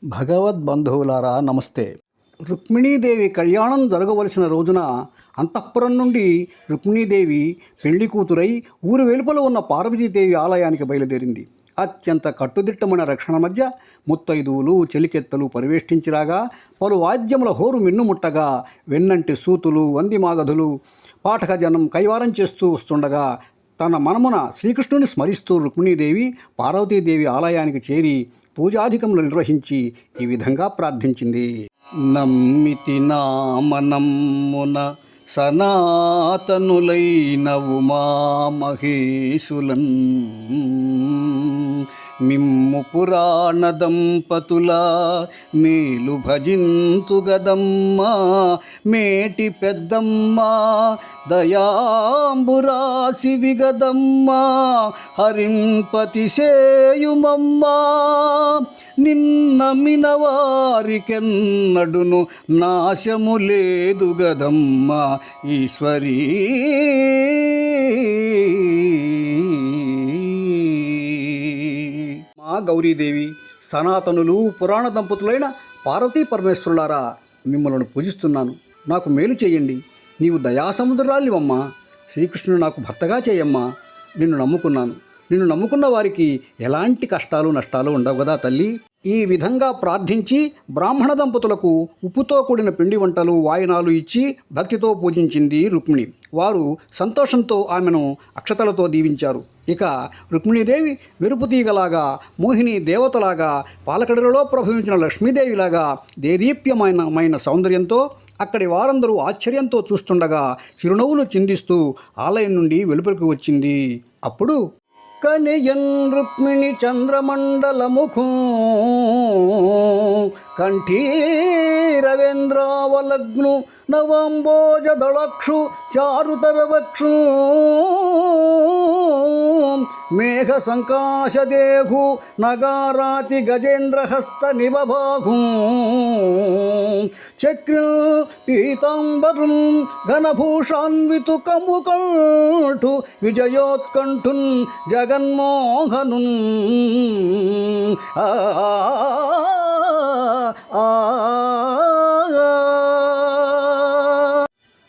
భగవద్బంధువులారా నమస్తే. రుక్మిణీదేవి కళ్యాణం జరగవలసిన రోజున అంతఃపురం నుండి రుక్మిణీదేవి పెళ్లి కూతురై ఊరు వెలుపల ఉన్న పార్వతీదేవి ఆలయానికి బయలుదేరింది. అత్యంత కట్టుదిట్టమైన రక్షణ మధ్య ముత్తైదువులు చెలికెత్తలు పరివేష్టించిరాగా, పలు వాద్యముల హోరు మిన్నుముట్టగా, వెన్నంటి సూతులు వందిమాగధులు పాఠకజనం కైవారం చేస్తూ వస్తుండగా, తన మనమున శ్రీకృష్ణుని స్మరిస్తూ రుక్మిణీదేవి పార్వతీదేవి ఆలయానికి చేరి పూజాధికములు నిర్వహించి ఈ విధంగా ప్రార్థించింది. నమ్మితి నామనమ్మున సనాతనులైన ఉమామహేశులన్ మిమ్ము పురాణ దంపతుల మేలు భజింతు గదమ్మా మేటి పెద్దమ్మా దయాంబురాసి విగదమ్మా హరింపతి సేయుమమ్మా నిన్నమిన వారికెన్నడును నాశము లేదు గదమ్మా ఈశ్వరీ. మా గౌరీదేవి, సనాతనులు పురాణ దంపతులైన పార్వతీ పరమేశ్వరులారా, మిమ్మల్ని పూజిస్తున్నాను. నాకు మేలు చేయండి. నీవు దయాసముద్రాలివమ్మా. శ్రీకృష్ణుడు నాకు భర్తగా చేయమ్మా. నిన్ను నమ్ముకున్నాను. నిన్ను నమ్ముకున్న వారికి ఎలాంటి కష్టాలు నష్టాలు ఉండవు కదా తల్లి. ఈ విధంగా ప్రార్థించి బ్రాహ్మణ దంపతులకు ఉప్పుతో కూడిన పిండి వంటలు వాయినాలు ఇచ్చి భక్తితో పూజించింది రుక్మిణి. వారు సంతోషంతో ఆమెను అక్షతలతో దీవించారు. ఇక రుక్మిణీదేవి మెరుపు తీగలాగా, మోహిని దేవతలాగా, పాలకడలలో ప్రభవించిన లక్ష్మీదేవిలాగా దేదీప్యమైన సౌందర్యంతో అక్కడి వారందరూ ఆశ్చర్యంతో చూస్తుండగా చిరునవ్వులు చిందిస్తూ ఆలయం నుండి వెలుపలికి వచ్చింది. అప్పుడు కనియన్ రుక్మిణి చంద్రమండలముఖు కంఠీరవేంద్రావలగ్ను నవంబోజదళక్షు చారుతరవక్షు మేఘ సంకాశదేహు నగారాతి గజేంద్రహస్త నిబబాహు చక్ర పీతాంబరం ఘనభూషాన్వితు కంబుకంఠు విజయోత్కంఠున్ జగన్మోహనున్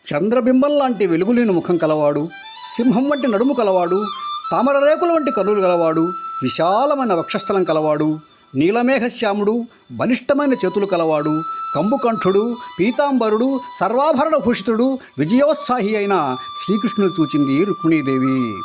చంద్రబింబం లాంటి వెలుగులేని ముఖం కలవాడు, సింహం వంటి నడుము కలవాడు, తామర రేకుల వంటి కనులు గలవాడు, విశాలమైన వక్షస్థలం కలవాడు, నీలమేఘశ్యాముడు, బలిష్టమైన చేతులు కలవాడు, కంబుకంఠుడు, పీతాంబరుడు, సర్వాభరణ భూషితుడు, విజయోత్సాహి అయిన శ్రీకృష్ణుడు చూచింది రుక్మిణీదేవి.